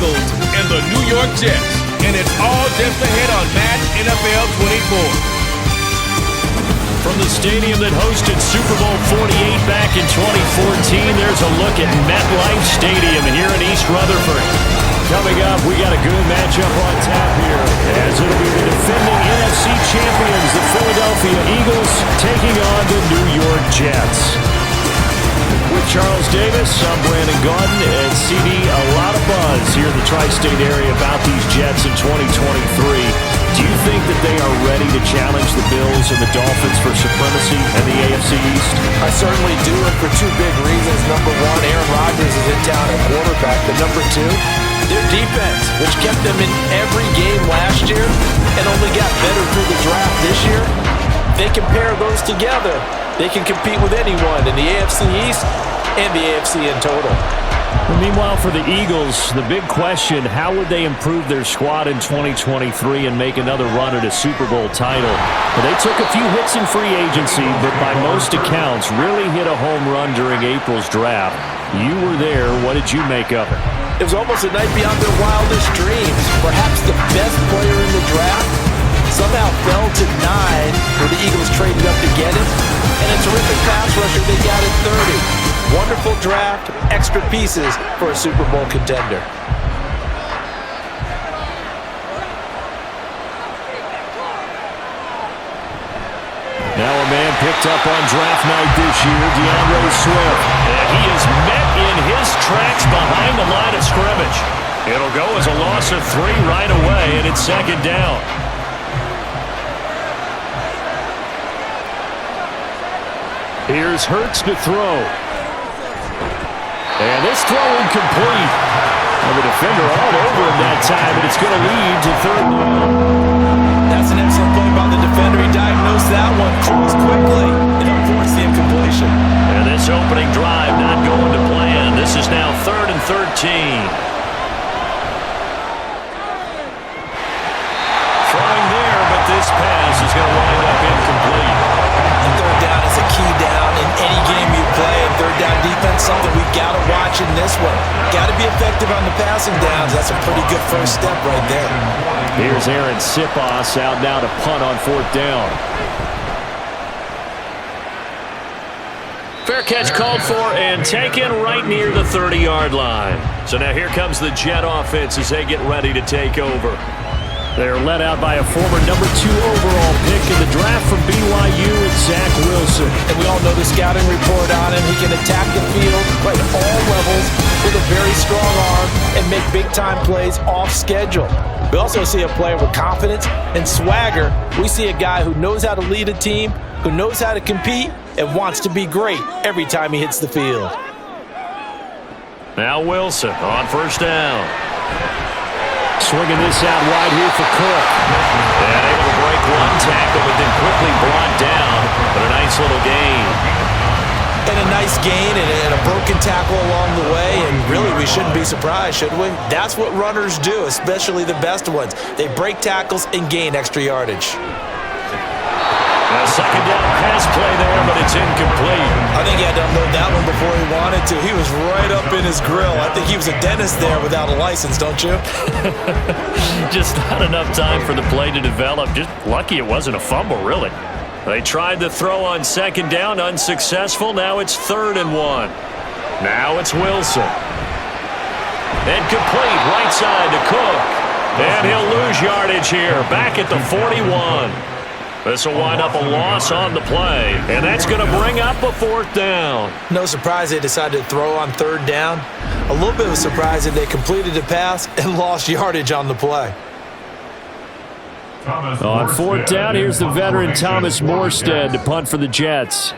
Eagles and the New York Jets. And it's all just ahead on Match NFL 24. From the stadium that hosted Super Bowl 48 back in 2014, there's a look at MetLife Stadium here in East Rutherford. Coming up, we got a good matchup on tap here, as it'll be the defending NFC champions, the Philadelphia Eagles, taking on the New York Jets. With Charles Davis, I'm Brandon Gaudin, and CD, a lot of buzz here in the tri-state area about these Jets in 2023. Do you think that they are ready to challenge the Bills and the Dolphins for supremacy in the AFC East? I certainly do, and for two big reasons. Number one, Aaron Rodgers is in town at quarterback. But number two, their defense, which kept them in every game last year and only got better through the draft this year. They can pair those together. They can compete with anyone in the AFC East and the AFC in total. Well, meanwhile, for the Eagles, the big question, how would they improve their squad in 2023 and make another run at a Super Bowl title? Well, they took a few hits in free agency, but by most accounts, really hit a home run during April's draft. You were there. What did you make of it? It was almost a night beyond their wildest dreams. Perhaps the best player in the draft somehow fell to 9, where the Eagles traded up to get him. And a terrific pass rusher they got at 30. Wonderful draft, extra pieces for a Super Bowl contender. Now a man picked up on draft night this year, DeAndre Swift. And he is met in his tracks behind the line of scrimmage. It'll go as a loss of 3 right away, and it's second down. Here's Hurts to throw. And this throw incomplete. And the defender all over him that time, but it's going to lead to third down. That's an excellent play by the defender. He diagnosed that one, closed quickly, and unforced the incompletion. And this opening drive not going to plan. This is now 3rd and 13. Throwing there, but this pass is going to wind up incomplete. And third down is a key down in any game you play. And third down defense, something we've got to watch in this one. Got to be effective on the passing downs. That's a pretty good first step right there. Here's Aaron Sipos out now to punt on 4th down. Fair catch called for and taken right near the 30-yard line. So now here comes the Jet offense as they get ready to take over. They're led out by a former number 2 overall pick in the draft from BYU and Zach Wilson. And we all know the scouting report on him. He can attack the field at all levels with a very strong arm and make big-time plays off schedule. We also see a player with confidence and swagger. We see a guy who knows how to lead a team, who knows how to compete, and wants to be great every time he hits the field. Now Wilson on 1st down. Swinging this out wide here for Cook. And able to break one tackle, but then quickly brought down. But a nice little gain. And a nice gain and a broken tackle along the way. And really, we shouldn't be surprised, should we? That's what runners do, especially the best ones. They break tackles and gain extra yardage. A second down pass play there, but it's incomplete. I think he had to unload that one before he wanted to. He was right up in his grill. I think he was a dentist there without a license, don't you? Just not enough time for the play to develop. Just lucky it wasn't a fumble, really. They tried to throw on 2nd down, unsuccessful. Now it's 3rd and 1. Now it's Wilson. And complete, right side to Cook. And he'll lose yardage here, back at the 41. This will wind up a loss on the play, and that's going to bring up a 4th down. No surprise they decided to throw on 3rd down. A little bit of a surprise that they completed the pass and lost yardage on the play. On 4th down, here's the veteran Thomas Morstead to punt for the Jets.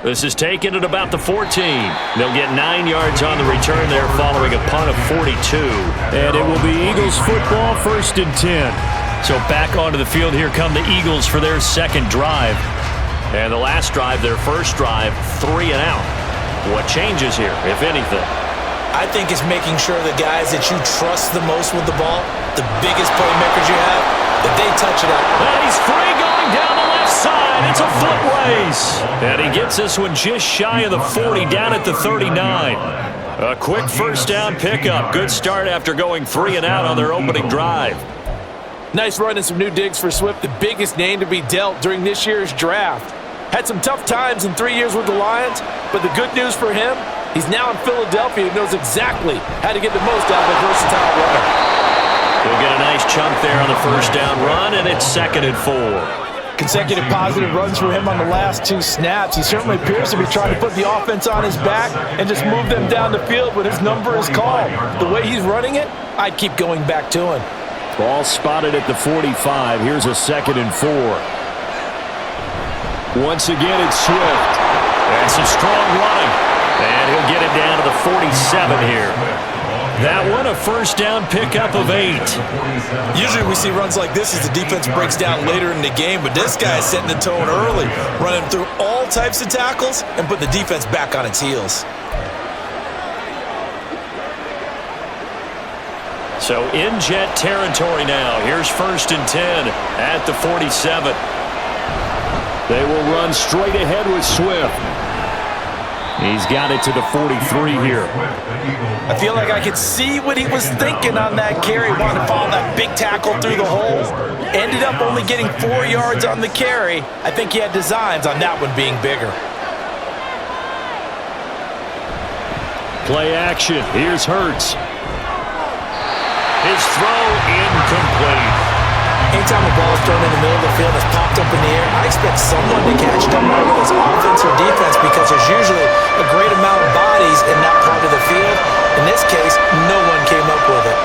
This is taken at about the 14. They'll get 9 yards on the return there following a punt of 42. And it will be Eagles football, 1st and 10. So back onto the field, here come the Eagles for their 2nd drive. And the last drive, their 1st drive, 3 and out. What changes here, if anything? I think it's making sure the guys that you trust the most with the ball, the biggest playmakers you have, that they touch it up. And he's free going down the left side. It's a foot race. And he gets this one just shy of the 40, down at the 39. A quick first down pickup. Good start after going 3 and out on their opening drive. Nice run and some new digs for Swift, the biggest name to be dealt during this year's draft. Had some tough times in 3 years with the Lions, but the good news for him, he's now in Philadelphia and knows exactly how to get the most out of a versatile runner. He'll get a nice chunk there on the first down run, and it's 2nd and 4. Consecutive positive runs for him on the last 2 snaps. He certainly appears to be trying to put the offense on his back and just move them down the field when his number is called. The way he's running it, I'd keep going back to him. Ball spotted at the 45. Here's a 2nd and 4. Once again, it's Swift. And some strong running. And he'll get it down to the 47 here. That one, a first down pickup of 8. Usually we see runs like this as the defense breaks down later in the game, but this guy is setting the tone early, running through all types of tackles and put the defense back on its heels. So in Jet territory now. Here's 1st and 10 at the 47. They will run straight ahead with Swift. He's got it to the 43 here. I feel like I could see what he was thinking on that carry. Wanted to follow that big tackle through the hole. Ended up only getting 4 yards on the carry. I think he had designs on that one being bigger. Play action. Here's Hurts. His throw incomplete. Anytime the ball is thrown in the middle of the field and it's popped up in the air, I expect someone to catch it. Whether it's offense or defense, because there's usually a great amount of bodies in that part of the field. In this case, no one came up with it.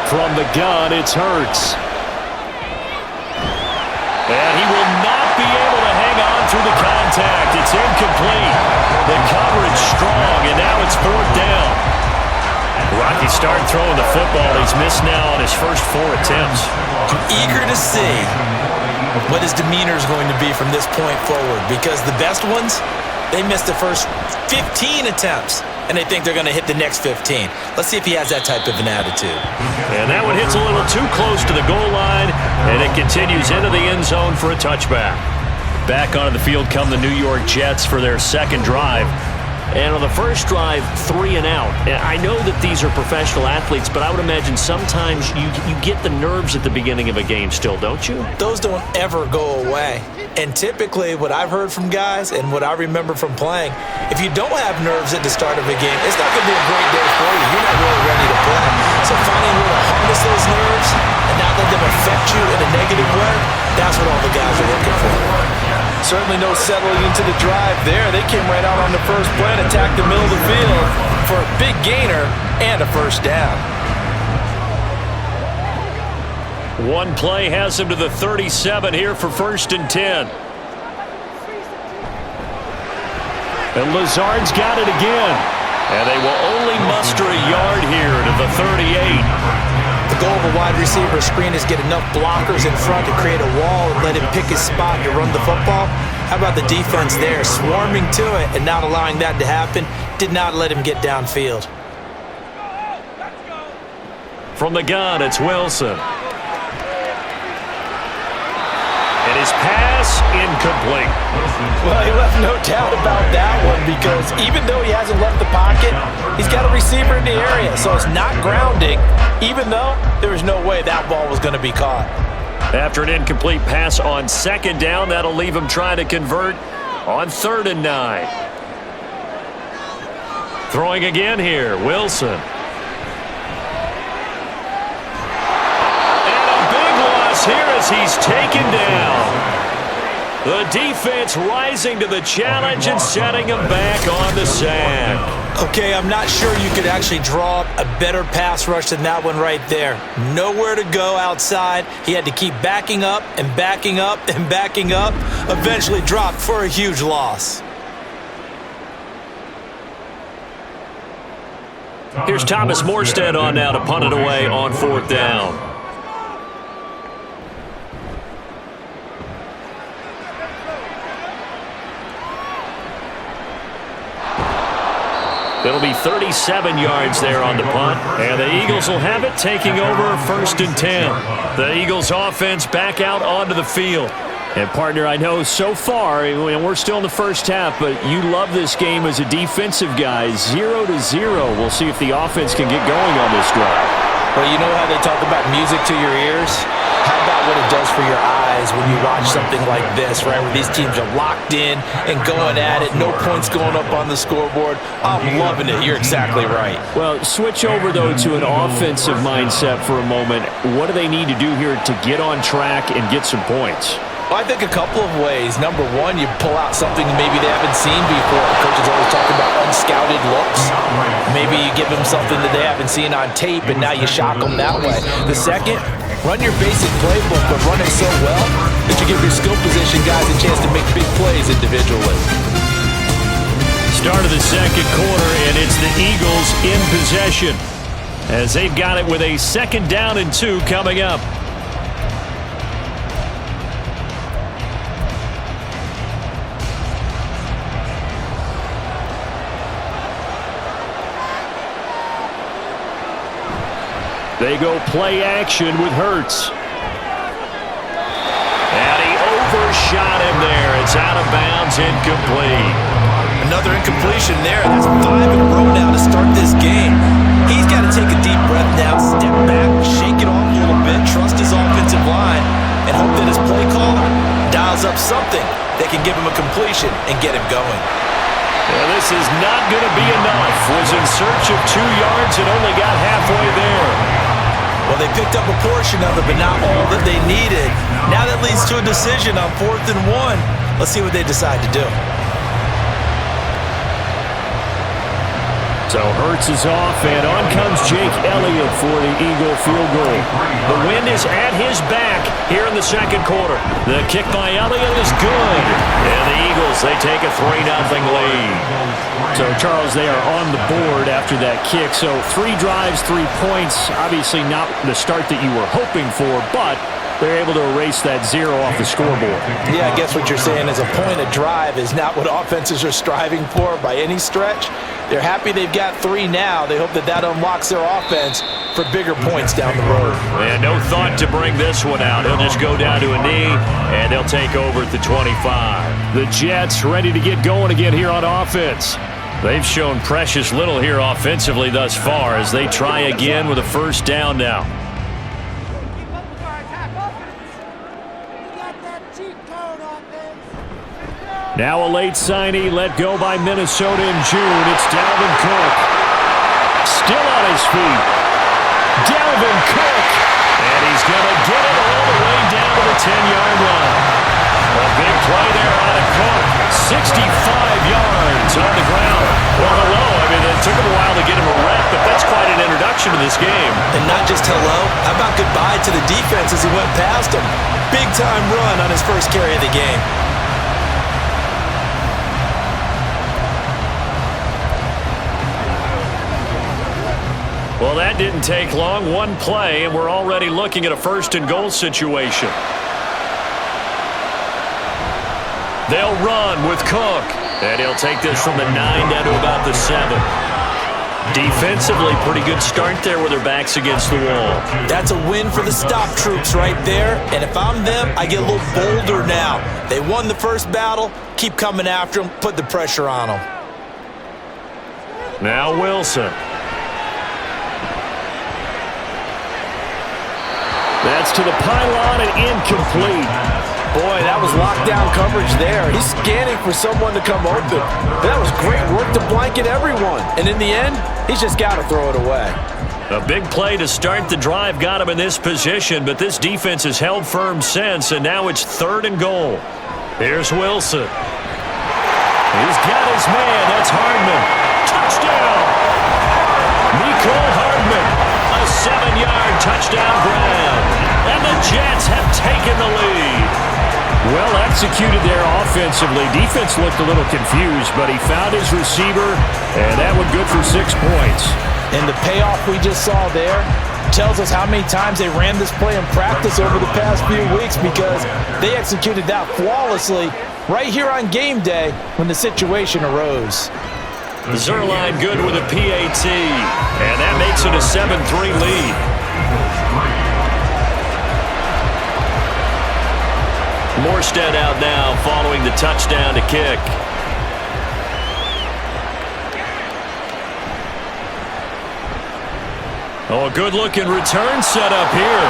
From the gun, it's Hurts. And he will not be able to hang on through the contact. It's incomplete. The coverage strong, and now it's 4th down. Rocky started throwing the football. He's missed now on his first 4 attempts. I'm eager to see what his demeanor is going to be from this point forward, because the best ones, they missed the first 15 attempts, and they think they're going to hit the next 15. Let's see if he has that type of an attitude. And that one hits a little too close to the goal line, and it continues into the end zone for a touchback. Back onto the field come the New York Jets for their 2nd drive. And on the first drive, 3 and out. And I know that these are professional athletes, but I would imagine sometimes you get the nerves at the beginning of a game still, don't you? Those don't ever go away. And typically what I've heard from guys and what I remember from playing, if you don't have nerves at the start of a game, it's not going to be a great day for you. You're not really ready to play. So finding a way to harness those nerves and not let them affect you in a negative way, that's what all the guys are looking for. Certainly no settling into the drive there. They came right out on the first play and attacked the middle of the field for a big gainer and a first down. One play has him to the 37 here for 1st and 10. And Lazard's got it again. And they will only muster a yard here to the 38. The goal of a wide receiver screen is get enough blockers in front to create a wall and let him pick his spot to run the football. How about the defense there, swarming to it and not allowing that to happen? Did not let him get downfield. From the gun, it's Wilson. And his pass incomplete. Well, he left no doubt about that one, because even though he hasn't left the pocket, he's got a receiver in the area, so it's not grounding, even though there was no way that ball was going to be caught. After an incomplete pass on 2nd down, that'll leave him trying to convert on 3rd and 9. Throwing again here, Wilson. Here as he's taken down. The defense rising to the challenge and setting him back on the sack. Okay, I'm not sure you could actually draw up a better pass rush than that one right there. Nowhere to go outside. He had to keep backing up and backing up and backing up. Eventually dropped for a huge loss. Here's Thomas Morstead on now to punt it away on 4th down. It'll be 37 yards there on the punt. And the Eagles will have it, taking over 1st and 10. The Eagles offense back out onto the field. And, partner, I know so far, and we're still in the first half, but you love this game as a defensive guy. 0-0. We'll see if the offense can get going on this drive. Well, you know how they talk about music to your ears? How about what it does for your eyes when you watch something like this, right, where these teams are locked in and going at it, no points going up on the scoreboard? I'm loving it. You're exactly right. Well, switch over, though, to an offensive mindset for a moment. What do they need to do here to get on track and get some points? Well, I think a couple of ways. Number one, you pull out something maybe they haven't seen before. Coaches always talk about unscouted looks. Maybe you give them something that they haven't seen on tape, and now you shock them that way. The second, run your basic playbook, but run it so well that you give your skill position guys a chance to make big plays individually. Start of the second quarter, and it's the Eagles in possession as they've got it with a 2nd down and 2 coming up. They go play action with Hurts. And he overshot him there. It's out of bounds, incomplete. Another incompletion there. That's 5 in a row now to start this game. He's got to take a deep breath now, step back, shake it off a little bit, trust his offensive line, and hope that his play caller dials up something that can give him a completion and get him going. Well, this is not going to be enough. Was in search of 2 yards and only got halfway there. Well, they picked up a portion of it, but not all that they needed. Now that leads to a decision on 4th and 1. Let's see what they decide to do. So Hurts is off, and on comes Jake Elliott for the Eagle field goal. The wind is at his back here in the second quarter. The kick by Elliott is good. And the Eagles, they take a 3-0 lead. So, Charles, they are on the board after that kick. So 3 drives, 3 points. Obviously not the start that you were hoping for, but they're able to erase that 0 off the scoreboard. Yeah, I guess what you're saying is a point of drive is not what offenses are striving for by any stretch. They're happy they've got 3 now. They hope that that unlocks their offense for bigger points down the road. And no thought to bring this one out. He'll just go down to a knee, and they'll take over at the 25. The Jets ready to get going again here on offense. They've shown precious little here offensively thus far as they try again with a 1st down now. Now a late signee let go by Minnesota in June. It's Dalvin Cook. Still on his feet. Dalvin Cook. And he's going to get it all the way down to the 10-yard line. A big play there out of Cook. 65 yards on the ground. Well, hello. I mean, it took him a while to get him a rep, but that's quite an introduction to this game. And not just hello. How about goodbye to the defense as he went past him? Big-time run on his first carry of the game. Well, that didn't take long. 1 play, and we're already looking at a 1st and goal situation. They'll run with Cook, and he'll take this from the 9 down to about the 7. Defensively, pretty good start there with their backs against the wall. That's a win for the stop troops right there, and if I'm them, I get a little bolder now. They won the first battle, keep coming after them, put the pressure on them. Now Wilson. That's to the pylon and incomplete. Boy, that was lockdown coverage there. He's scanning for someone to come open. But that was great work to blanket everyone. And in the end, he's just got to throw it away. A big play to start the drive got him in this position, but this defense has held firm since, and now it's 3rd and goal. Here's Wilson. He's got his man. That's Hardman. Touchdown! Mecole Hardman. A 7-yard touchdown grab. And the Jets have taken the lead. Well executed there offensively. Defense looked a little confused, but he found his receiver, and that one good for 6 points. And the payoff we just saw there tells us how many times they ran this play in practice over the past few weeks, because they executed that flawlessly right here on game day when the situation arose. Zerline good with a PAT. And that makes it a 7-3 lead. Morstead out now following the touchdown to kick. Oh, a good-looking return set up here.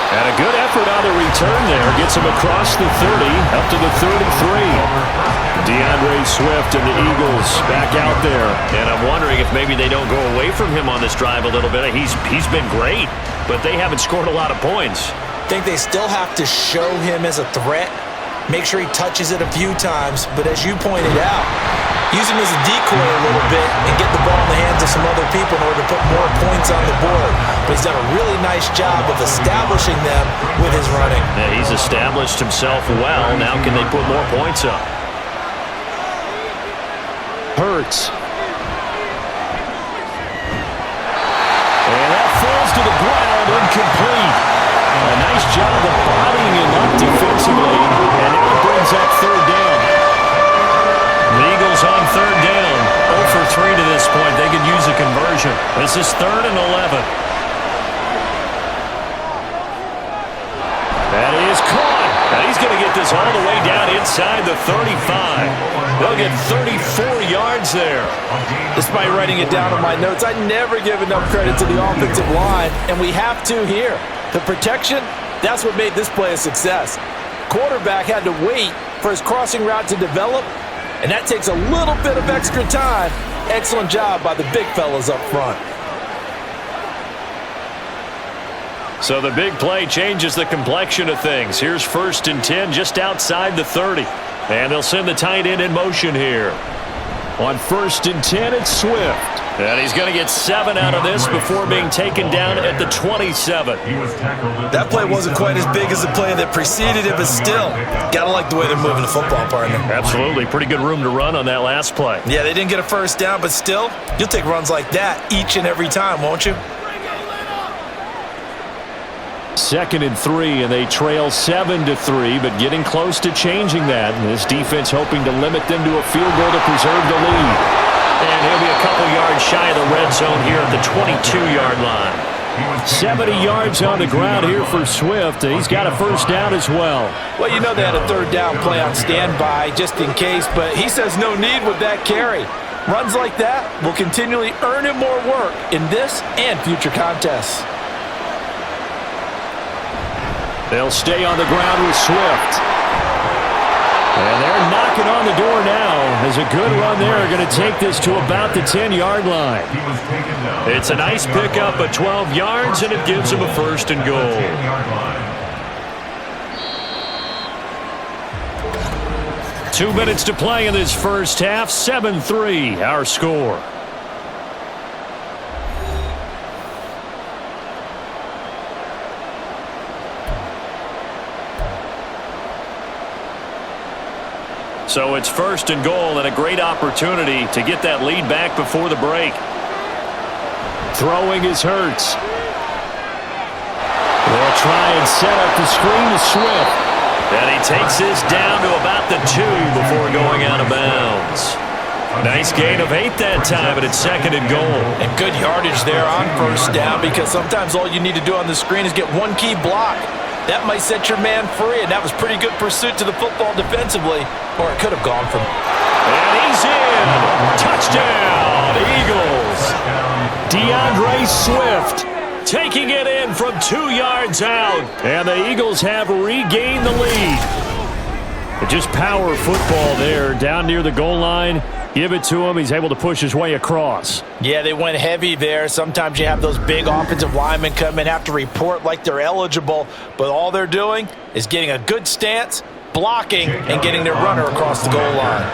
And a good effort on the return there. Gets him across the 30, up to the 33. DeAndre Swift and the Eagles back out there. And I'm wondering if maybe they don't go away from him on this drive a little bit. He's been great, but they haven't scored a lot of points. I think they still have to show him as a threat. Make sure he touches it a few times. But as you pointed out, use him as a decoy a little bit and get the ball in the hands of some other people in order to put more points on the board. But he's done a really nice job of establishing them with his running. Yeah, he's established himself well. Now can they put more points up? Hurts. And that falls to the ground, incomplete. A nice job of bodying him up defensively. And now it brings up third down. The Eagles on third down. 0 for 3 to this point. They could use a conversion. This is 3rd and 11. That is caught. And he's going to get this all the way down inside the 35. They'll get 34 yards there. Despite writing it down on my notes, I never give enough credit to the offensive line, and we have to here. The protection, that's what made this play a success. Quarterback had to wait for his crossing route to develop, and that takes a little bit of extra time. Excellent job by the big fellas up front. So the big play changes the complexion of things. Here's 1st and 10 just outside the 30. And they'll send the tight end in motion here. On 1st and 10, it's Swift. And he's going to get 7 out of this before being taken down at the 27. That play wasn't quite as big as the play that preceded it, but still, gotta like the way they're moving the football, partner. Absolutely. Pretty good room to run on that last play. Yeah, they didn't get a first down, but still, you'll take runs like that each and every time, won't you? 2nd and 3, and they trail 7-3, but getting close to changing that. And this defense hoping to limit them to a field goal to preserve the lead. And he'll be a couple yards shy of the red zone here at the 22-yard line. 70 yards on the ground here for Swift. He's got a first down as well. Well, you know they had a third down play on standby just in case, but he says no need with that carry. Runs like that will continually earn him more work in this and future contests. They'll stay on the ground with Swift. And they're knocking on the door now. There's a good run there. Going to take this to about the 10-yard line. It's a nice pickup of 12 yards, and it gives him a 1st and goal. Two minutes to play in this first half. 7-3, our score. So it's 1st and goal, and a great opportunity to get that lead back before the break. Throwing is Hurts. They'll try and set up the screen to Swift. And he takes this down to about the 2 before going out of bounds. Nice gain of 8 that time, but it's 2nd and goal. And good yardage there on first down, because sometimes all you need to do on the screen is get one key block. That might set your man free, and that was pretty good pursuit to the football defensively, or it could have gone from. And he's in. Touchdown, Eagles. DeAndre Swift taking it in from 2 yards out. And the Eagles have regained the lead. Just power football there down near the goal line. Give it to him. He's able to push his way across. Yeah, they went heavy there. Sometimes you have those big offensive linemen come in, have to report like they're eligible, but all they're doing is getting a good stance, blocking, and getting their runner across the goal line.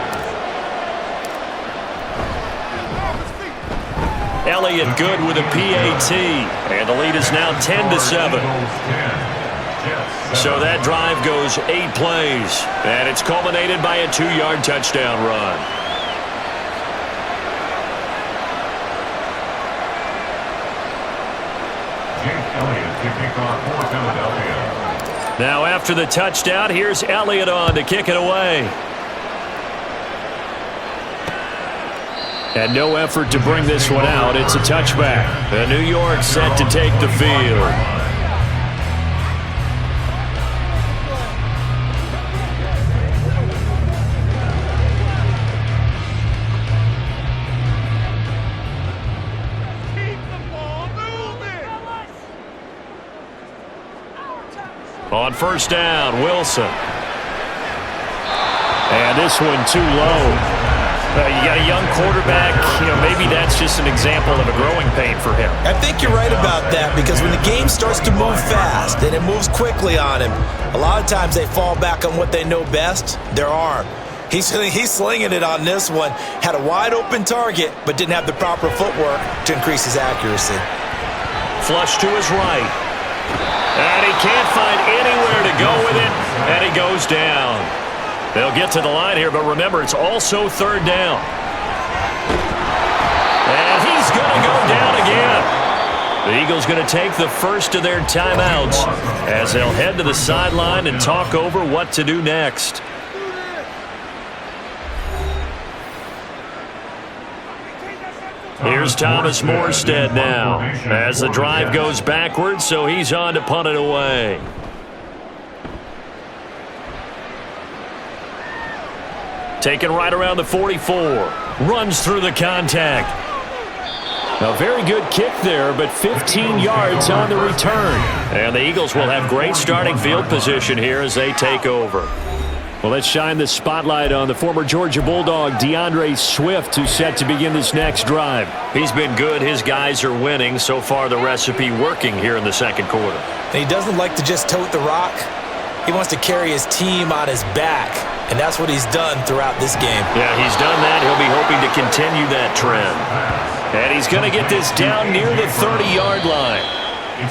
Elliott good with a PAT, and the lead is now 10-7. So that drive goes 8 plays, and it's culminated by a 2-yard touchdown run. Now after the touchdown, here's Elliott on to kick it away. And no effort to bring this one out. It's a touchback. The New York set to take the field. On first down, Wilson. And this one too low. You got a young quarterback, maybe that's just an example of a growing pain for him. I think you're right about that, because when the game starts to move fast and it moves quickly on him, a lot of times they fall back on what they know best, their arm. He's slinging it on this one. Had a wide open target, but didn't have the proper footwork to increase his accuracy. Flush to his right. And he can't find anywhere to go with it, and he goes down. They'll get to the line here, but remember, it's also third down. And he's going to go down again. The Eagles going to take the first of their timeouts as they'll head to the sideline and talk over what to do next. Here's Thomas Morstead now as the drive goes backwards, so he's on to punt it away. Taken right around the 44. Runs through the contact. A very good kick there, but 15 yards on the return. And the Eagles will have great starting field position here as they take over. Well, let's shine the spotlight on the former Georgia Bulldog, DeAndre Swift, who's set to begin this next drive. He's been good. His guys are winning. So far, the recipe working here in the second quarter. And he doesn't like to just tote the rock. He wants to carry his team on his back, and that's what he's done throughout this game. Yeah, he's done that. He'll be hoping to continue that trend. And he's going to get this down near the 30-yard line.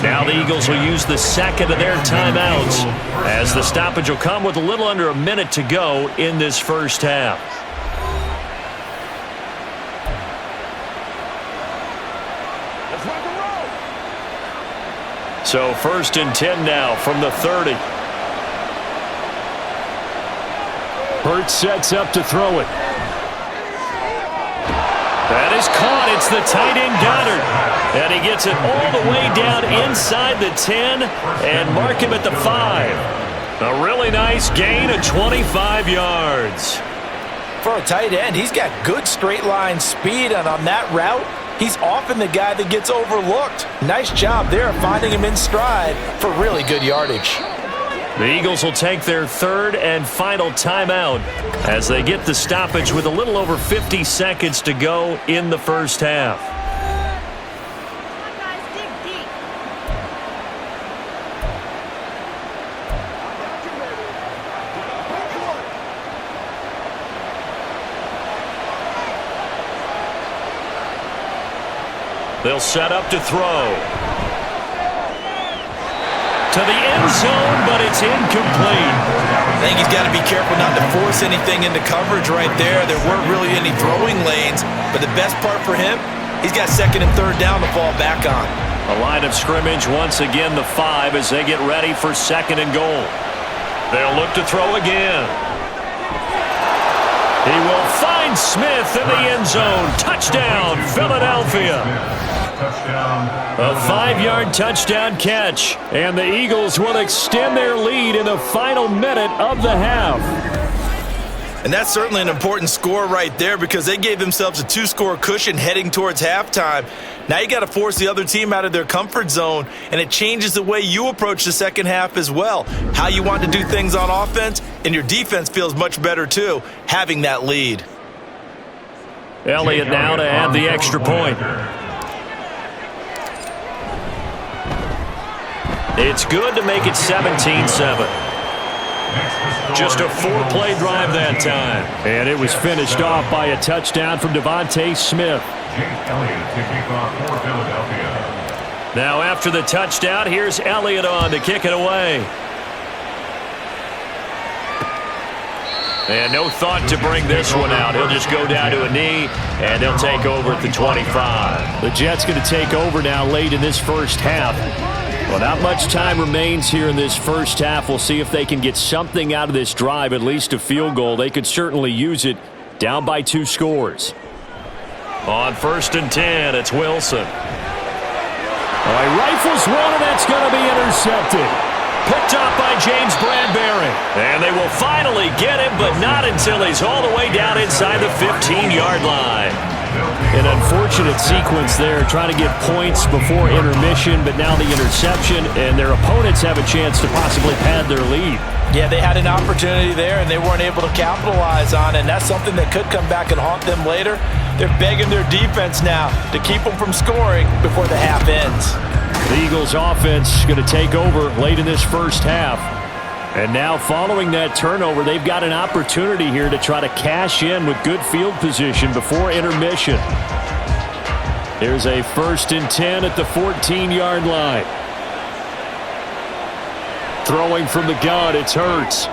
Now the Eagles will use the second of their timeouts as the stoppage will come with a little under a minute to go in this first half. So first and 10 now from the 30. Hurts sets up to throw it. That is caught. It's the tight end Goddard. And he gets it all the way down inside the 10 and mark him at the 5. A really nice gain of 25 yards. For a tight end, he's got good straight line speed, and on that route, he's often the guy that gets overlooked. Nice job there of finding him in stride for really good yardage. The Eagles will take their third and final timeout as they get the stoppage with a little over 50 seconds to go in the first half. They'll set up to throw. To the end zone, but it's incomplete. I think he's got to be careful not to force anything into coverage right there. There weren't really any throwing lanes, but the best part for him, he's got second and third down to fall back on. A line of scrimmage once again, the 5 as they get ready for second and goal. They'll look to throw again. He will find Smith in the end zone. Touchdown, Philadelphia. A 5-yard touchdown catch, and the Eagles will extend their lead in the final minute of the half. And that's certainly an important score right there, because they gave themselves a 2-score cushion heading towards halftime. Now you got to force the other team out of their comfort zone, and it changes the way you approach the second half as well. How you want to do things on offense, and your defense feels much better too, having that lead. Elliott now to add the extra point. It's good to make it 17-7. Just a 4-play drive that time. And it was finished off by a touchdown from Devontae Smith. Now after the touchdown, here's Elliott on to kick it away. And no thought to bring this one out. He'll just go down to a knee, and they'll take over at the 25. The Jets going to take over now late in this first half. Well, not much time remains here in this first half. We'll see if they can get something out of this drive, at least a field goal. They could certainly use it, down by 2 scores. On 1st and 10, it's Wilson. All right, rifles one, and that's going to be intercepted. Picked up by James Bradbury. And they will finally get him, but not until he's all the way down inside the 15-yard line. An unfortunate sequence there, trying to get points before intermission, but now the interception, and their opponents have a chance to possibly pad their lead. Yeah, they had an opportunity there, and they weren't able to capitalize on it, and that's something that could come back and haunt them later. They're begging their defense now to keep them from scoring before the half ends. The Eagles' offense going to take over late in this first half. And now following that turnover, they've got an opportunity here to try to cash in with good field position before intermission. There's a 1st and 10 at the 14-yard line. Throwing from the gun, it's Hurts.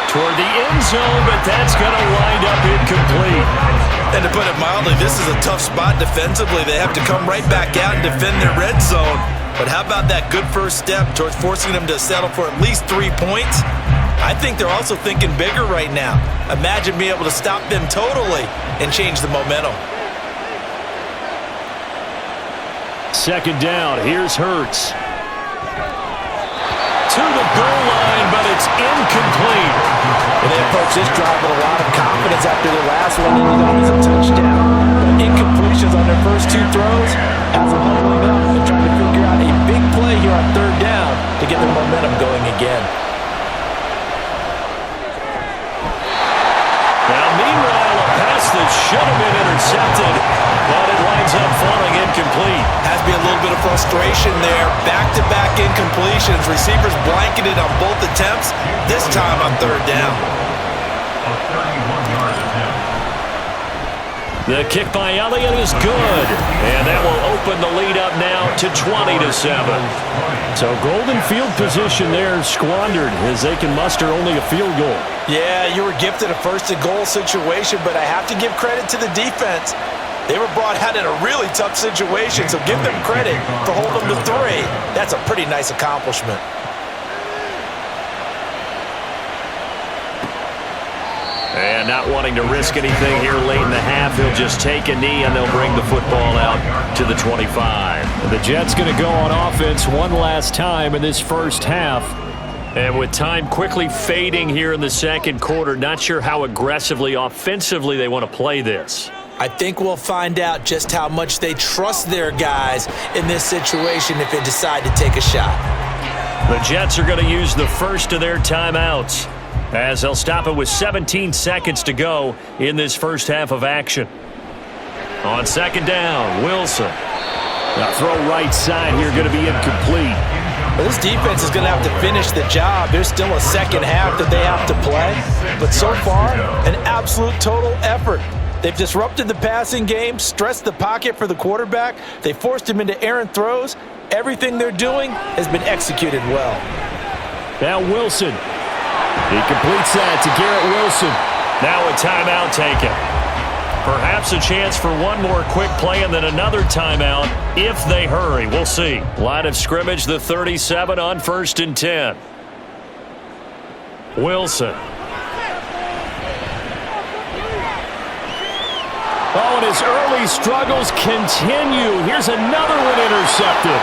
Toward the end zone, but that's going to wind up incomplete. And to put it mildly, this is a tough spot defensively. They have to come right back out and defend their red zone. But how about that good first step towards forcing them to settle for at least 3 points? I think they're also thinking bigger right now. Imagine being able to stop them totally and change the momentum. 2nd down, here's Hurts. To the goal line, but it's incomplete. And they approach this drive with a lot of confidence after their last one, ending on as a touchdown. But incompletions on their first 2 throws has them huddling up and trying to figure out a big play here on 3rd down to get their momentum going again. Now, meanwhile, a pass that should have been intercepted, but it winds up falling incomplete. Has to be a little bit of frustration there. Back-to-back incompletions. Receivers blanketed on both attempts, this time on 3rd down. The kick by Elliott is good, and that will open the lead up now to 20-7. So golden field position there squandered as they can muster only a field goal. Yeah, you were gifted a 1st and goal situation, but I have to give credit to the defense. They were brought out in a really tough situation, so give them credit for holding them to 3. That's a pretty nice accomplishment. And not wanting to risk anything here late in the half, he'll just take a knee and they'll bring the football out to the 25. The Jets going to go on offense one last time in this first half. And with time quickly fading here in the 2nd quarter, not sure how aggressively, offensively they want to play this. I think we'll find out just how much they trust their guys in this situation if they decide to take a shot. The Jets are going to use the first of their timeouts, as they'll stop it with 17 seconds to go in this first half of action. On 2nd down, Wilson. Now throw right side here, going to be incomplete. Well, this defense is going to have to finish the job. There's still a 2nd half that they have to play. But so far, an absolute total effort. They've disrupted the passing game, stressed the pocket for the quarterback. They forced him into errant throws. Everything they're doing has been executed well. Now Wilson. He completes that to Garrett Wilson. Now a timeout taken. Perhaps a chance for one more quick play and then another timeout if they hurry. We'll see. Line of scrimmage, the 37 on 1st and 10. Wilson. Oh, and his early struggles continue. Here's another one intercepted.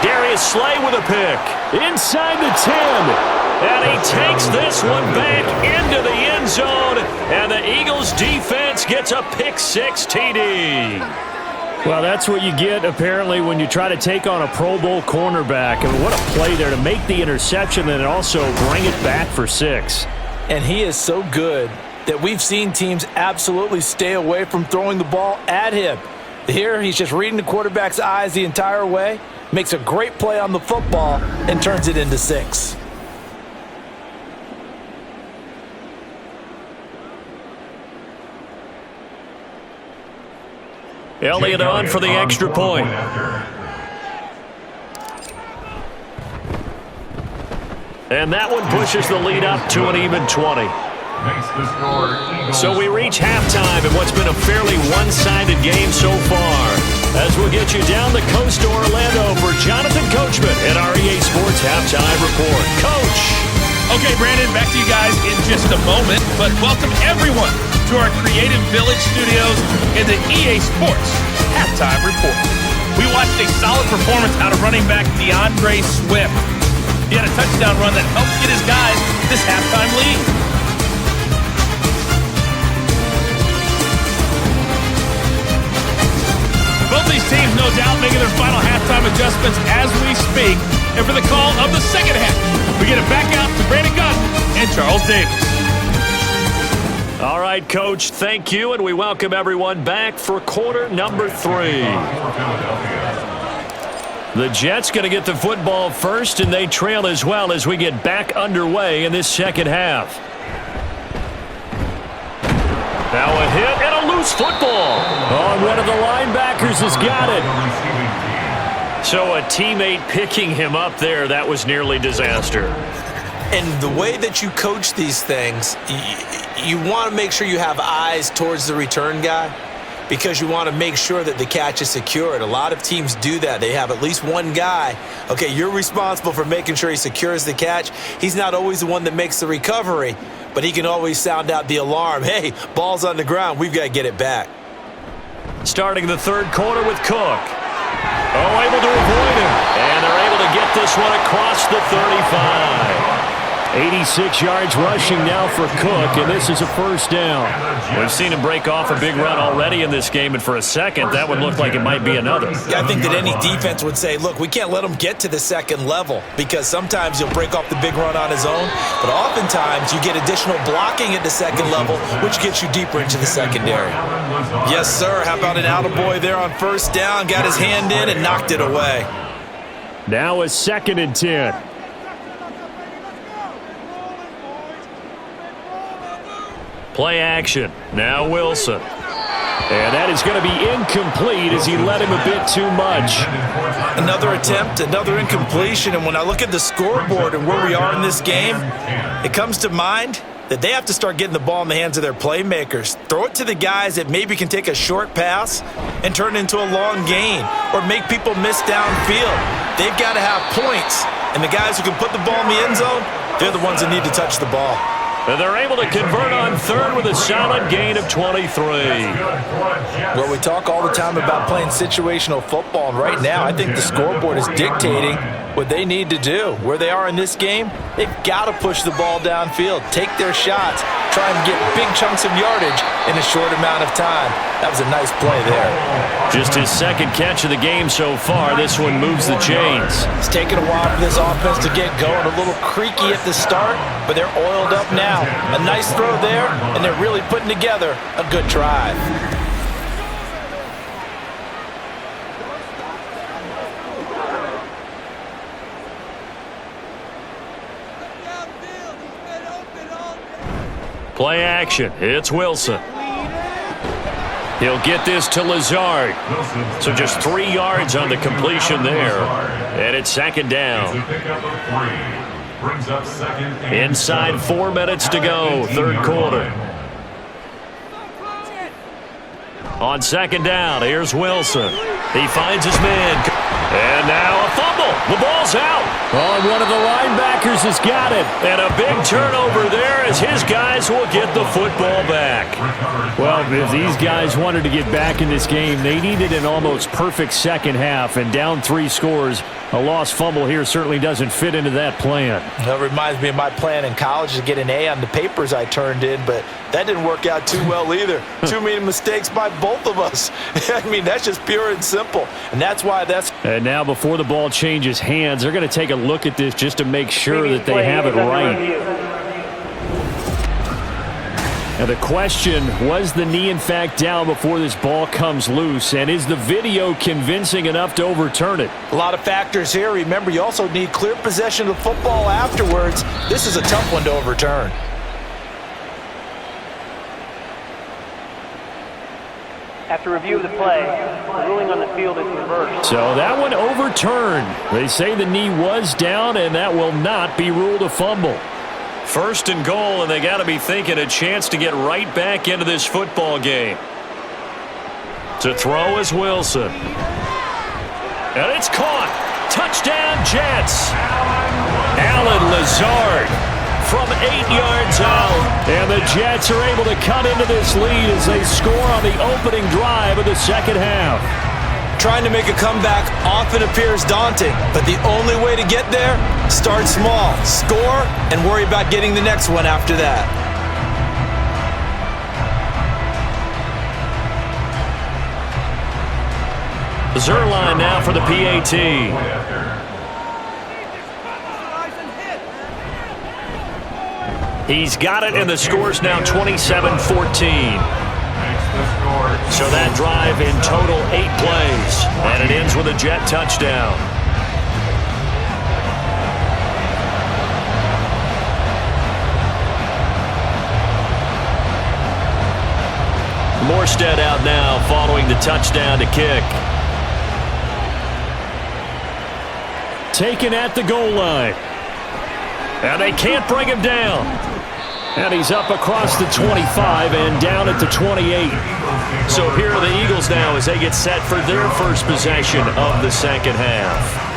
Darius Slay with a pick. Inside the 10. And he takes this one back into the end zone. And the Eagles defense gets a pick-6 TD. Well, that's what you get, apparently, when you try to take on a Pro Bowl cornerback. And what a play there to make the interception and also bring it back for 6. And he is so good that we've seen teams absolutely stay away from throwing the ball at him. Here, he's just reading the quarterback's eyes the entire way, makes a great play on the football, and turns it into 6. Elliott on for the extra point. And that one pushes the lead up to an even 20. So we reach halftime in what's been a fairly one-sided game so far. As we'll get you down the coast to Orlando for Jonathan Coachman at our EA Sports Halftime Report. Coach! Okay, Brandon, back to you guys in just a moment, but welcome everyone to to our Creative Village studios and the EA Sports Halftime Report. We watched a solid performance out of running back DeAndre Swift. He had a touchdown run that helped get his guys this halftime lead. Both these teams, no doubt, making their final halftime adjustments as we speak. And for the call of the second half, we get it back out to Brandon Gunn and Charles Davis. All right, Coach, thank you, and we welcome everyone back for quarter number 3. The Jets going to get the football first, and they trail as well as we get back underway in this second half. Now a hit and a loose football. Oh, and one of the linebackers has got it. So a teammate picking him up there, that was nearly disaster. And the way that you coach these things, you want to make sure you have eyes towards the return guy because you want to make sure that the catch is secured. A lot of teams do that. They have at least one guy. Okay, you're responsible for making sure he secures the catch. He's not always the one that makes the recovery, but he can always sound out the alarm. Hey, ball's on the ground. We've got to get it back. Starting the third quarter with Cook. Oh, able to avoid him. And they're able to get this one across the 35. 86 yards rushing now for Cook, and this is a first down. We've seen him break off a big run already in this game, and for a second, that would look like it might be another. Yeah, I think that any defense would say, look, we can't let him get to the second level because sometimes he'll break off the big run on his own, but oftentimes you get additional blocking at the second level, which gets you deeper into the secondary. Yes, sir. How about an attaboy there on first down? Got his hand in and knocked it away. Now a 2nd and 10. Play action. Now Wilson. And that is going to be incomplete as he led him a bit too much. Another attempt, another incompletion. And when I look at the scoreboard and where we are in this game, it comes to mind that they have to start getting the ball in the hands of their playmakers. Throw it to the guys that maybe can take a short pass and turn it into a long gain or make people miss downfield. They've got to have points. And the guys who can put the ball in the end zone, they're the ones that need to touch the ball. And they're able to convert on third with a solid gain of 23. Well, we talk all the time about playing situational football, and right now I think the scoreboard is dictating what they need to do. Where they are in this game, they've got to push the ball downfield, take their shots, try and get big chunks of yardage in a short amount of time. That was a nice play there. Just his second catch of the game so far. This one moves the chains. It's taken a while for this offense to get going. A little creaky at the start, but they're oiled up now. A nice throw there, and they're really putting together a good drive. Play action. It's Wilson. He'll get this to Lazard. So just 3 yards on the completion there. And it's 2nd down. Inside 4 minutes to go, third quarter. On 2nd down, here's Wilson. He finds his man. And now a fumble. The ball's out. Oh, one of the linebackers has got it. And a big turnover there as his guys will get the football back. Well, if these guys wanted to get back in this game, they needed an almost perfect second half. And down 3 scores, a lost fumble here certainly doesn't fit into that plan. That reminds me of my plan in college to get an A on the papers I turned in, but that didn't work out too well either. Too many mistakes by both of us. I mean, that's just pure and simple. And that's why that's... And now before the ball changes hands, they're going to take a look at this just to make sure that they have it right. Now the question, was the knee in fact down before this ball comes loose? And is the video convincing enough to overturn it? A lot of factors here. Remember, you also need clear possession of the football afterwards. This is a tough one to overturn. After review of the play, the ruling on the field is reversed. So that one overturned. They say the knee was down, and that will not be ruled a fumble. 1st and goal, and they got to be thinking a chance to get right back into this football game. To throw is Wilson. And it's caught. Touchdown, Jets. Allen Lazard from 8 yards out. And the Jets are able to come into this lead as they score on the opening drive of the second half. Trying to make a comeback often appears daunting, but the only way to get there, start small, score, and worry about getting the next one after that. Zuerlein now for the PAT. He's got it, and the score's now 27-14. So that drive in total 8 plays, and it ends with a Jet touchdown. Morstead out now following the touchdown to kick. Taken at the goal line. And they can't bring him down. And he's up across the 25 and down at the 28. So here are the Eagles now as they get set for their first possession of the second half.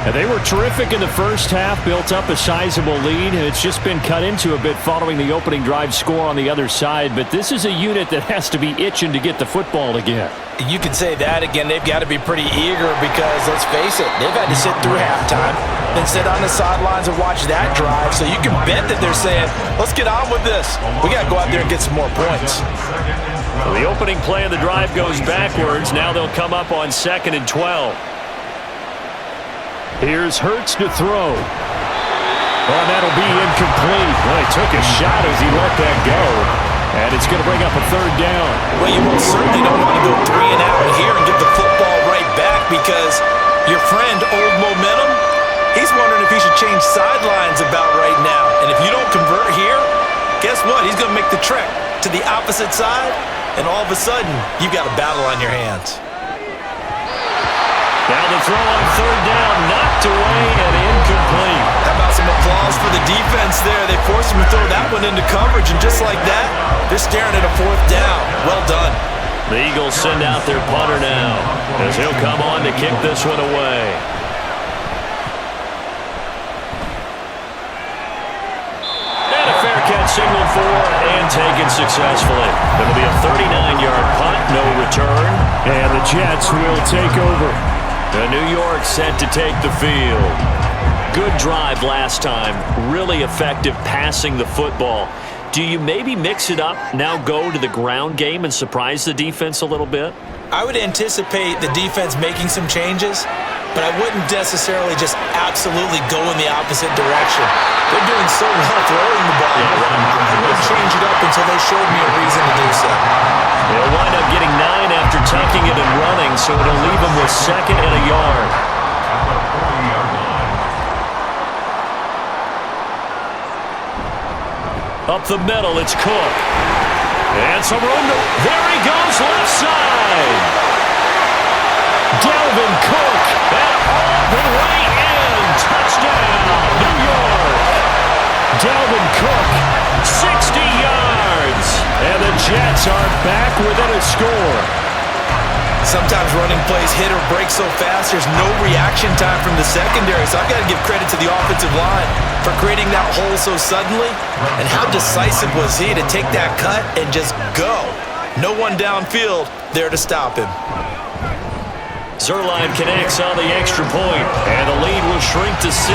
And they were terrific in the first half, built up a sizable lead, and it's just been cut into a bit following the opening drive score on the other side. But this is a unit that has to be itching to get the football again. You can say that again. They've got to be pretty eager because, let's face it, they've had to sit through halftime, then sit on the sidelines and watch that drive. So you can bet that they're saying, let's get on with this. We got to go out there and get some more points. Well, the opening play of the drive goes backwards. Now they'll come up on 2nd and 12. Here's Hurts to throw. Oh, that'll be incomplete. Well, he took a shot as he let that go. And it's going to bring up a 3rd down. Well, you most certainly don't want to go 3 and out here and get the football right back because your friend, Old Momentum, he's wondering if he should change sidelines about right now. And if you don't convert here, guess what? He's going to make the trek to the opposite side, and all of a sudden, you've got a battle on your hands. Now the throw on 3rd down, knocked away and incomplete. How about some applause for the defense there? They forced him to throw that one into coverage, and just like that, they're staring at a 4th down. Well done. The Eagles send out their punter now as he'll come on to kick this one away. And a fair catch signaled for and taken successfully. It'll be a 39-yard punt, no return. And the Jets will take over. The New York set to take the field. Good drive last time. Really effective passing the football. Do you maybe mix it up, now go to the ground game and surprise the defense a little bit? I would anticipate the defense making some changes, but I wouldn't necessarily just absolutely go in the opposite direction. They're doing so well throwing the ball. I wouldn't change it up until they showed me a reason to do so. They'll wind up getting 9 after tucking it and running, so it'll leave them with 2nd and a yard. Up the middle, it's Cook. And some room to... There he goes, left side. Dalvin Cook. And all the way in. Touchdown, New York. Dalvin Cook, 60 yards. And the Jets are back within a score. Sometimes running plays hit or break so fast, there's no reaction time from the secondary. So I've got to give credit to the offensive line for creating that hole so suddenly. And how decisive was he to take that cut and just go? No one downfield there to stop him. Zuerlein connects on the extra point, and the lead will shrink to 6.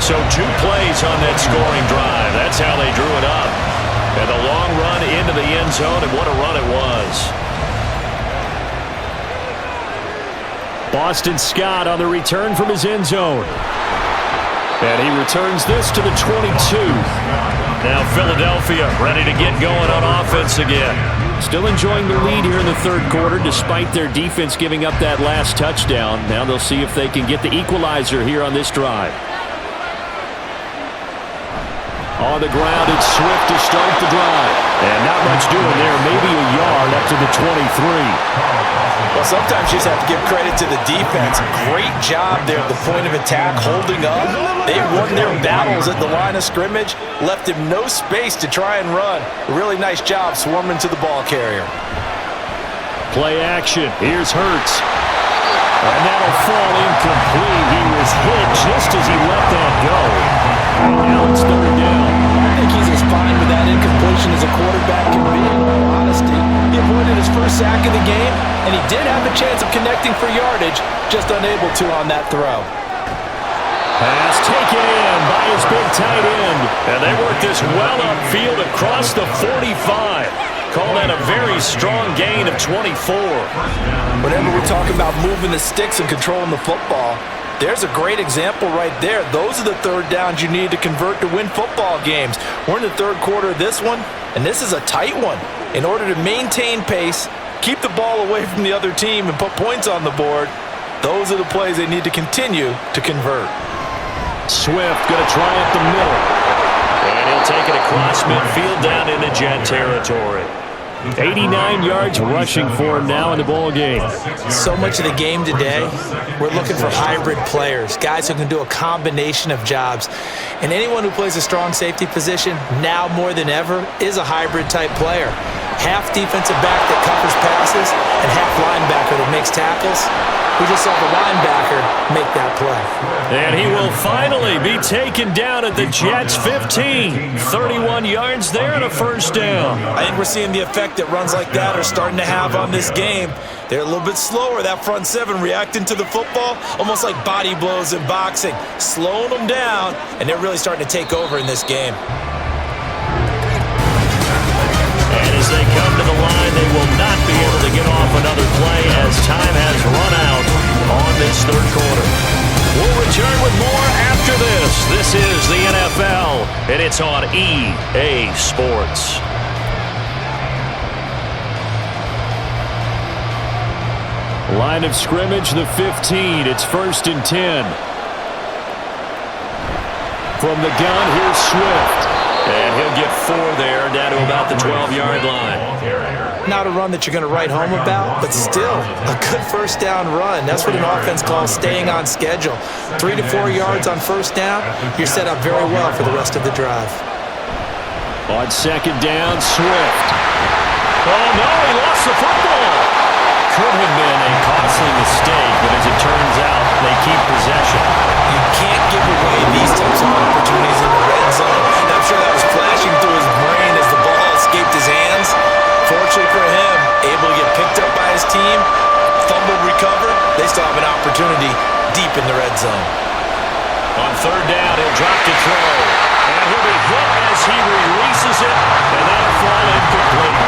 So 2 plays on that scoring drive. That's how they drew it up. And a long run into the end zone, and what a run it was. Boston Scott on the return from his end zone. And he returns this to the 22. Now Philadelphia ready to get going on offense again. Still enjoying the lead here in the 3rd quarter despite their defense giving up that last touchdown. Now they'll see if they can get the equalizer here on this drive. On the ground, it's Swift to start the drive. And not much doing there, maybe a yard up to the 23. Well, sometimes you just have to give credit to the defense. Great job there at the point of attack, holding up. They won their battles at the line of scrimmage, left him no space to try and run. Really nice job swarming to the ball carrier. Play action. Here's Hurts. And that'll fall incomplete. He was hit just as he let that go. And now it's third down. I think he's as fine with that incompletion as a quarterback can be, in all honesty. He avoided his first sack of the game, and he did have a chance of connecting for yardage, just unable to on that throw. Pass taken in by his big tight end. And they work this well upfield across the 45. Call that a very strong gain of 24. Whenever we talk about moving the sticks and controlling the football, there's a great example right there. Those are the third downs you need to convert to win football games. We're in the third quarter of this one, and this is a tight one. In order to maintain pace, keep the ball away from the other team, and put points on the board, those are the plays they need to continue to convert. Swift going to try up the middle. And he'll take it across midfield down into Jet territory. 89 yards rushing for him now in the ball game. So much of the game today, we're looking for hybrid players, guys who can do a combination of jobs. And anyone who plays a strong safety position, now more than ever, is a hybrid type player. Half defensive back that covers passes and half linebacker that makes tackles. We just saw the linebacker make that play. And he will finally be taken down at the Jets' 15. 31 yards there and a first down. I think we're seeing the effect that runs like that are starting to have on this game. They're a little bit slower, that front seven, reacting to the football, almost like body blows in boxing, slowing them down, and they're really starting to take over in this game. And as they come to the line, they will not be able to get off another play as time has run out on this third quarter. We'll return with more after this. This is the NFL, and it's on EA Sports. Line of scrimmage, the 15. It's 1st and 10. From the gun, here's Swift. And he'll get 4 there, down to about the 12-yard line. Not a run that you're going to write home about, but still a good first down run. That's what an offense calls staying on schedule. 3 to 4 yards on first down, you're set up very well for the rest of the drive. On second down, Swift. Oh, no, he lost the football. Could have been a costly mistake, but as it turns out, they keep possession. You can't give away these types of opportunities in the red zone. I'm sure that was flashing through his brain as the ball escaped his hands. Fortunately for him, able to get picked up by his team, fumbled, recovered. They still have an opportunity deep in the red zone. On third down, he'll drop to throw. And he'll be hit as he releases it, and that'll fall incomplete.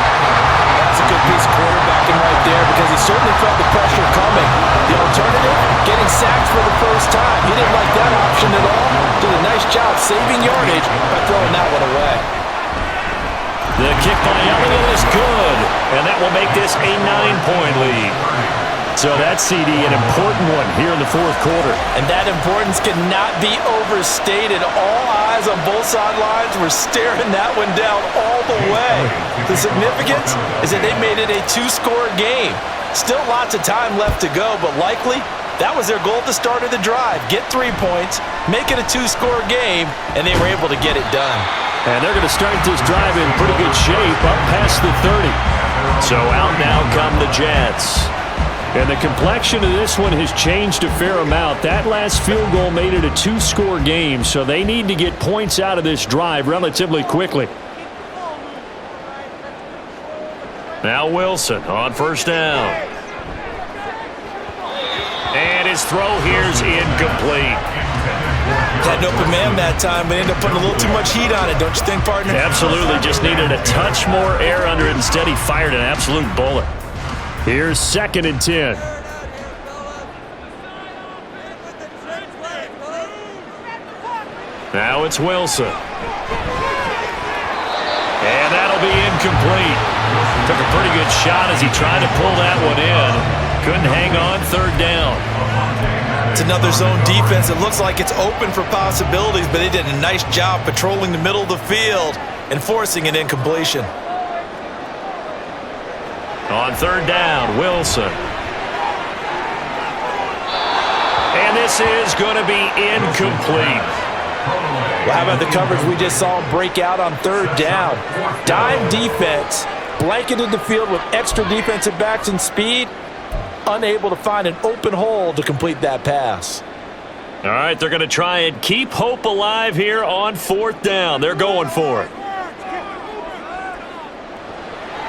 That's a good piece of quarterbacking right there because he certainly felt the pressure coming. The alternative, getting sacked for the first time. He didn't like that option at all. Did a nice job saving yardage by throwing that one away. The kick by Elliott is good, and that will make this a 9-point lead. So that's, CD, an important one here in the fourth quarter. And that importance cannot be overstated. All eyes on both sidelines were staring that one down all the way. The significance is that they made it a 2-score game. Still lots of time left to go, but likely that was their goal at the start of the drive. Get 3 points, make it a 2-score game, and they were able to get it done. And they're going to start this drive in pretty good shape up past the 30. So out now come the Jets. And the complexion of this one has changed a fair amount. That last field goal made it a 2-score game, so they need to get points out of this drive relatively quickly. Now Wilson on first down. And his throw here's incomplete. Had an open man that time, but ended up putting a little too much heat on it, don't you think, partner? Absolutely, just needed a touch more air under it. Instead, he fired an absolute bullet. Here's 2nd and 10. Now it's Wilson. And that'll be incomplete. Took a pretty good shot as he tried to pull that one in. Couldn't hang on, third down. It's another zone defense. It looks like it's open for possibilities, but they did a nice job patrolling the middle of the field and forcing an incompletion. On third down, Wilson. And this is going to be incomplete. Well, how about the coverage we just saw break out on third down? Dime defense, blanketed the field with extra defensive backs and speed. unable to find an open hole to complete that pass. All right, they're going to try and keep hope alive here on 4th down. They're going for it.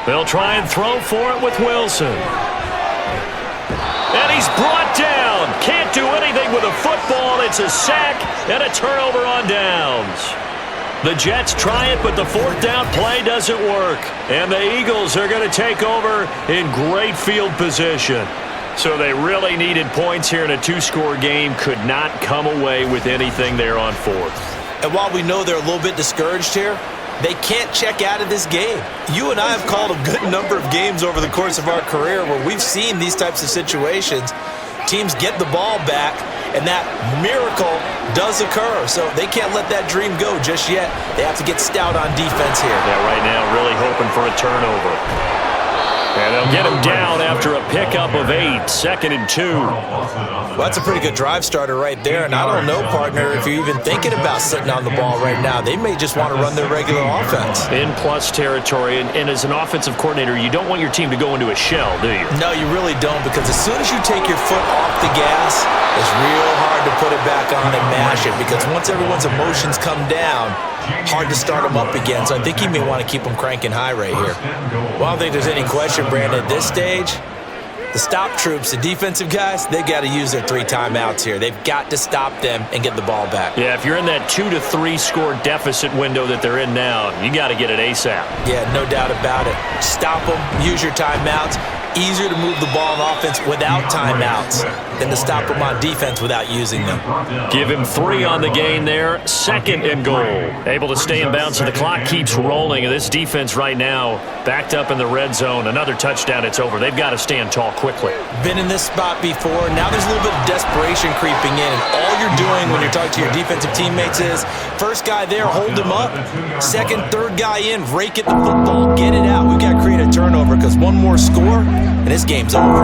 They'll try and throw for it with Wilson. And he's brought down. Can't do anything with a football. It's a sack and a turnover on downs. The Jets try it, but the 4th down play doesn't work. And the Eagles are going to take over in great field position. So they really needed points here in a 2-score game. Could not come away with anything there on 4th. And while we know they're a little bit discouraged here, they can't check out of this game. You and I have called a good number of games over the course of our career where we've seen these types of situations. Teams get the ball back, and that miracle does occur. So they can't let that dream go just yet. They have to get stout on defense here. Yeah, right now really hoping for a turnover. And they'll get him down after a pickup of 8, 2nd and 2. Well, that's a pretty good drive starter right there. And I don't know, partner, if you're even thinking about sitting on the ball right now. They may just want to run their regular offense. In plus territory. And as an offensive coordinator, you don't want your team to go into a shell, do you? No, you really don't, because as soon as you take your foot off the gas, it's real hard to put it back on and mash it, because once everyone's emotions come down, hard to start them up again. So I think you may want to keep them cranking high right here. Well, I don't think there's any question, Brandon, at this stage, the stop troops, the defensive guys, they've got to use their 3 timeouts here. They've got to stop them and get the ball back. Yeah, if you're in that 2 to 3 score deficit window that they're in now, you got to get it ASAP. Yeah, no doubt about it. Stop them, use your timeouts. Easier to move the ball on offense without timeouts than to stop them on defense without using them. Give him 3 on the gain there. 2nd and goal. Able to stay in bounds, and the clock keeps rolling. And this defense right now backed up in the red zone. Another touchdown, it's over. They've got to stand tall quickly. Been in this spot before. Now there's a little bit of desperation creeping in. And all you're doing when you're talking to your defensive teammates is, first guy there, hold him up. 2nd, 3rd guy in, rake at the football, get it out. We've got to create a turnover, because one more score, and this game's over.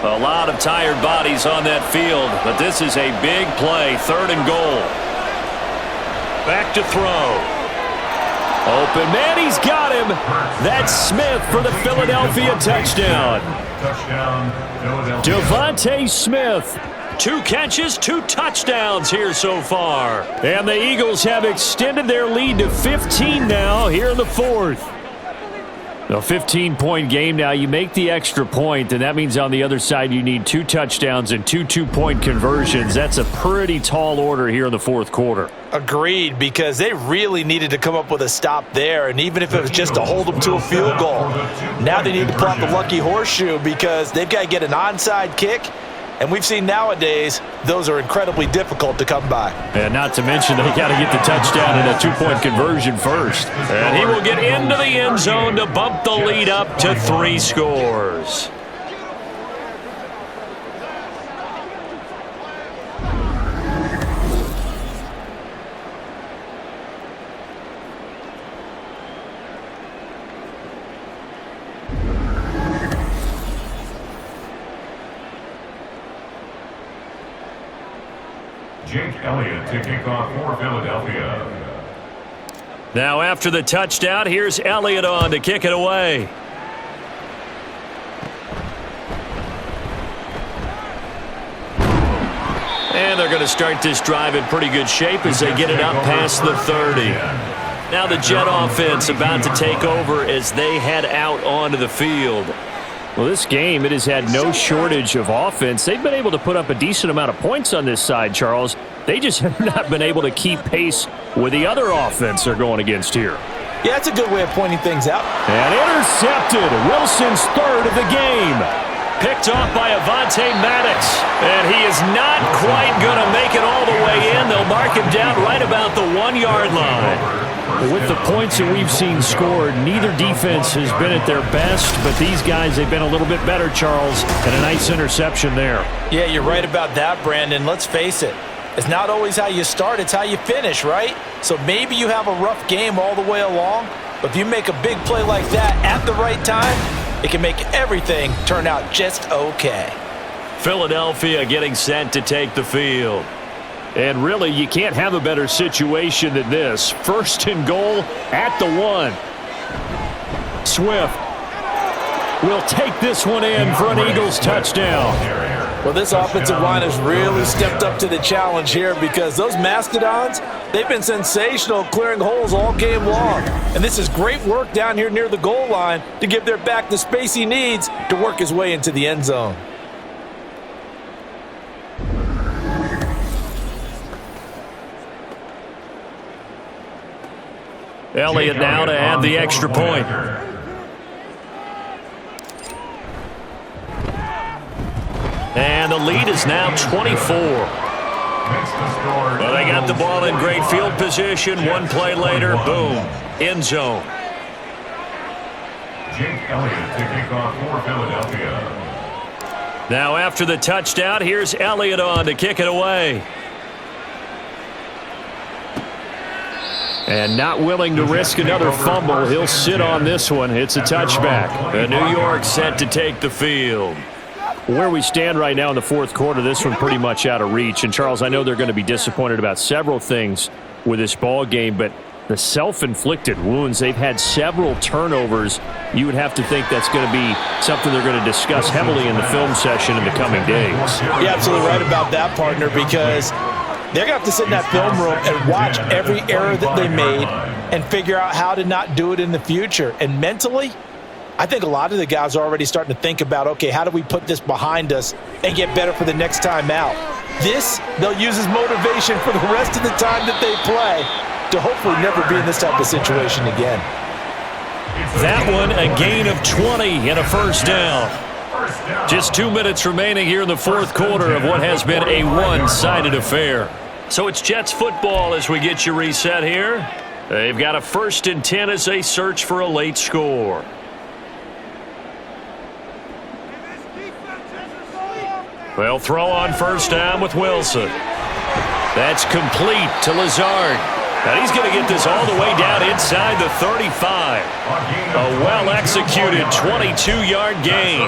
A lot of tired bodies on that field, but this is a big play. 3rd and goal. Back to throw. Open man, he's got him. That's Smith for the Philadelphia touchdown. Devontae Smith. 2 catches, 2 touchdowns here so far. And the Eagles have extended their lead to 15 now here in the 4th. A 15-point game now. You make the extra point, and that means on the other side you need 2 touchdowns and 2 two-point conversions. That's a pretty tall order here in the 4th quarter. Agreed, because they really needed to come up with a stop there, and even if it was just to hold them to a field goal, now they need to pull out the lucky horseshoe, because they've got to get an onside kick. And we've seen nowadays, those are incredibly difficult to come by. And not to mention, they got to get the touchdown and a 2-point conversion first. And he will get into the end zone to bump the lead up to 3 scores. Jake Elliott to kick off for Philadelphia. Now after the touchdown, here's Elliott on to kick it away. And they're going to start this drive in pretty good shape as they get it up past the 30. Now the Jet offense about to take over as they head out onto the field. Well, this game, it has had no shortage of offense. They've been able to put up a decent amount of points on this side, Charles. They just have not been able to keep pace with the other offense they're going against here. Yeah, that's a good way of pointing things out. And intercepted. Wilson's 3rd of the game. Picked off by Avonte Maddox. And he is not quite going to make it all the way in. They'll mark him down right about the 1-yard line. With the points that we've seen scored, neither defense has been at their best, but these guys, they've been a little bit better, Charles, and a nice interception there. Yeah, you're right about that, Brandon. Let's face it. It's not always how you start, it's how you finish, right? So maybe you have a rough game all the way along, but if you make a big play like that at the right time, it can make everything turn out just okay. Philadelphia getting set to take the field. And really, you can't have a better situation than this. First and goal at the 1. Swift will take this one in for an Eagles touchdown. Well, this offensive line has really stepped up to the challenge here because those Mastodons, they've been sensational clearing holes all game long. And this is great work down here near the goal line to give their back the space he needs to work his way into the end zone. Elliott now to add the extra point. And the lead is now 24. Well, they got the ball in great field position. One play later, boom, end zone. Jake Elliott to kick off for Philadelphia. Now after the touchdown, here's Elliott on to kick it away. And not willing to risk another fumble. He'll sit on this one. It's a touchback. The New York set to take the field. Where we stand right now in the fourth quarter, this one pretty much out of reach. And, Charles, I know they're going to be disappointed about several things with this ball game, but the self-inflicted wounds, they've had several turnovers. You would have to think that's going to be something they're going to discuss heavily in the film session in the coming days. You're absolutely right about that, partner, because they're going to have to sit in that film room and watch every error that they made and figure out how to not do it in the future. And mentally, I think a lot of the guys are already starting to think about, okay, how do we put this behind us and get better for the next time out? This, they'll use as motivation for the rest of the time that they play to hopefully never be in this type of situation again. That one, a gain of 20 and a first down. Just 2 minutes remaining here in the fourth quarter of what has been a one-sided affair. So it's Jets football as we get you reset here. They've got a 1st and 10 as they search for a late score. They'll throw on first down with Wilson. That's complete to Lazard. And he's going to get this all the way down inside the 35. A well-executed 22-yard gain.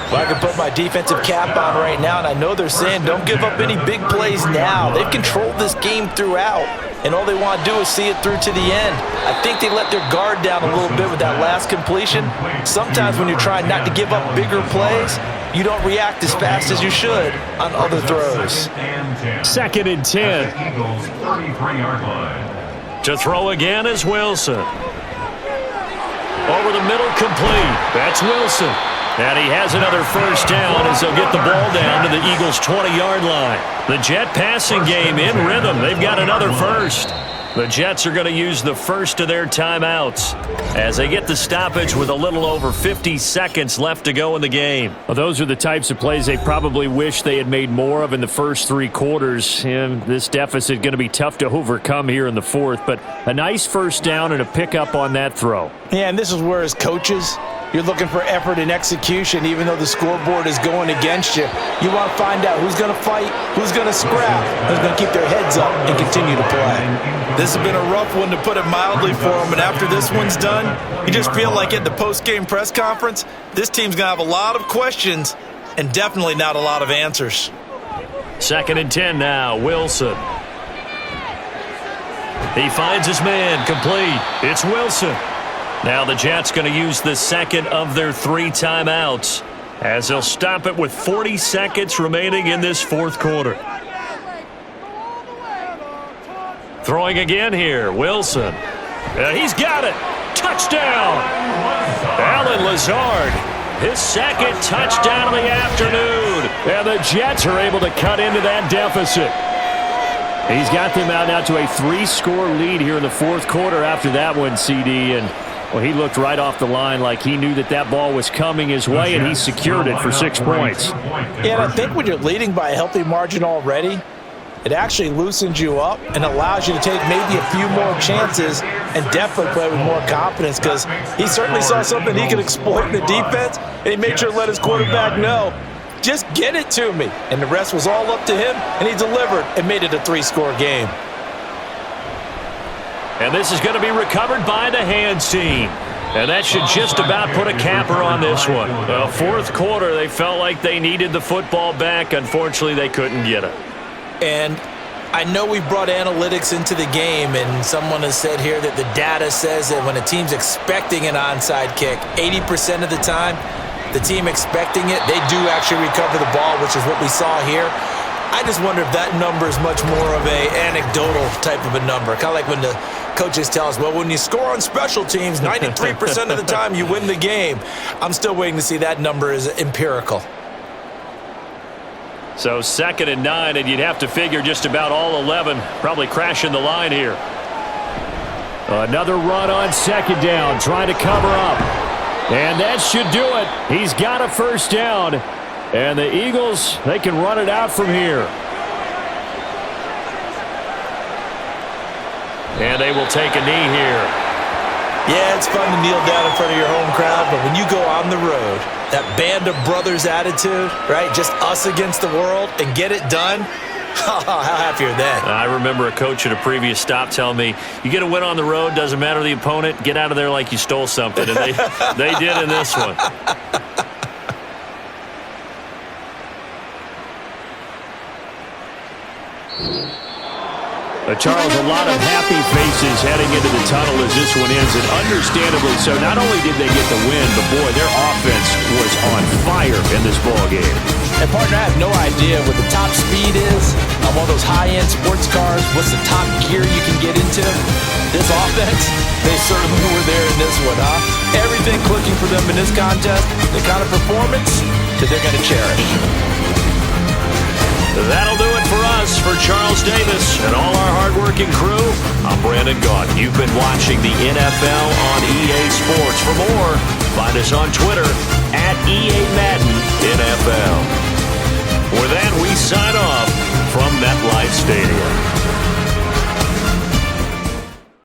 Well, I can put my defensive cap on right now, and I know they're saying don't give up any big plays now. They've controlled this game throughout, and all they want to do is see it through to the end. I think they let their guard down a little bit with that last completion. Sometimes when you're trying not to give up bigger plays, you don't react as fast as you should on other throws. 2nd and 10. Eagles 33-yard line. To throw again is Wilson. Over the middle, complete. That's Wilson. And he has another first down as they'll get the ball down to the Eagles' 20-yard line. The Jet passing game in rhythm. They've got another first. The Jets are going to use the first of their timeouts as they get the stoppage with a little over 50 seconds left to go in the game. Well, those are the types of plays they probably wish they had made more of in the first 3 quarters. And this deficit going to be tough to overcome here in the fourth. But a nice first down and a pickup on that throw. Yeah, and this is where as coaches, you're looking for effort and execution even though the scoreboard is going against you. You want to find out who's going to fight, who's going to scrap, who's going to keep their heads up and continue to play. This has been a rough one, to put it mildly, for him. And after this one's done, you just feel like at the post-game press conference, this team's going to have a lot of questions and definitely not a lot of answers. 2nd and 10 now, Wilson. He finds his man, complete. It's Wilson. Now the Jets going to use the second of their 3 timeouts as they'll stop it with 40 seconds remaining in this fourth quarter. Throwing again here, Wilson. He's got it. Touchdown. Allen Lazard, his 2nd touchdown of the afternoon. And the Jets are able to cut into that deficit. He's got them out now to a 3-score lead here in the fourth quarter after that one, CD. And well, he looked right off the line like he knew that that ball was coming his way, and he secured it for 6 points. Yeah, and I think when you're leading by a healthy margin already, it actually loosens you up and allows you to take maybe a few more chances and definitely play with more confidence, because he certainly saw something he could exploit in the defense, and he made sure to let his quarterback know, just get it to me. And the rest was all up to him, and he delivered and made it a 3-score game. And this is going to be recovered by the hands team. And that should just about put a capper on this one. Well, fourth quarter, they felt like they needed the football back. Unfortunately, they couldn't get it. And I know we brought analytics into the game, and someone has said here that the data says that when a team's expecting an onside kick, 80% of the time, the team expecting it, they do actually recover the ball, which is what we saw here. I just wonder if that number is much more of a anecdotal type of a number. Kind of like when the coaches tell us, well, when you score on special teams, 93% of the time you win the game. I'm still waiting to see that number is empirical. So 2nd and 9, and you'd have to figure just about all 11 probably crashing the line here. Another run on 2nd down, trying to cover up. And that should do it. He's got a first down. And the Eagles, they can run it out from here. And they will take a knee here. Yeah, it's fun to kneel down in front of your home crowd, but when you go on the road, that band of brothers attitude, right? Just us against the world and get it done. How happy are they? I remember a coach at a previous stop telling me, you get a win on the road, doesn't matter the opponent, get out of there like you stole something. And they did in this one. Charles, a lot of happy faces heading into the tunnel as this one ends, and understandably so. Not only did they get the win, but boy, their offense was on fire in this ballgame. And partner, I have no idea what the top speed is of all those high-end sports cars. What's the top gear you can get into? This offense, they certainly were there in this one, huh? Everything clicking for them in this contest, the kind of performance that they're going to cherish. That'll do it for us. For Charles Davis and all our hardworking crew, I'm Brandon Gaudin. You've been watching the NFL on EA Sports. For more, find us on Twitter at EA Madden NFL. With that, we sign off from MetLife Stadium.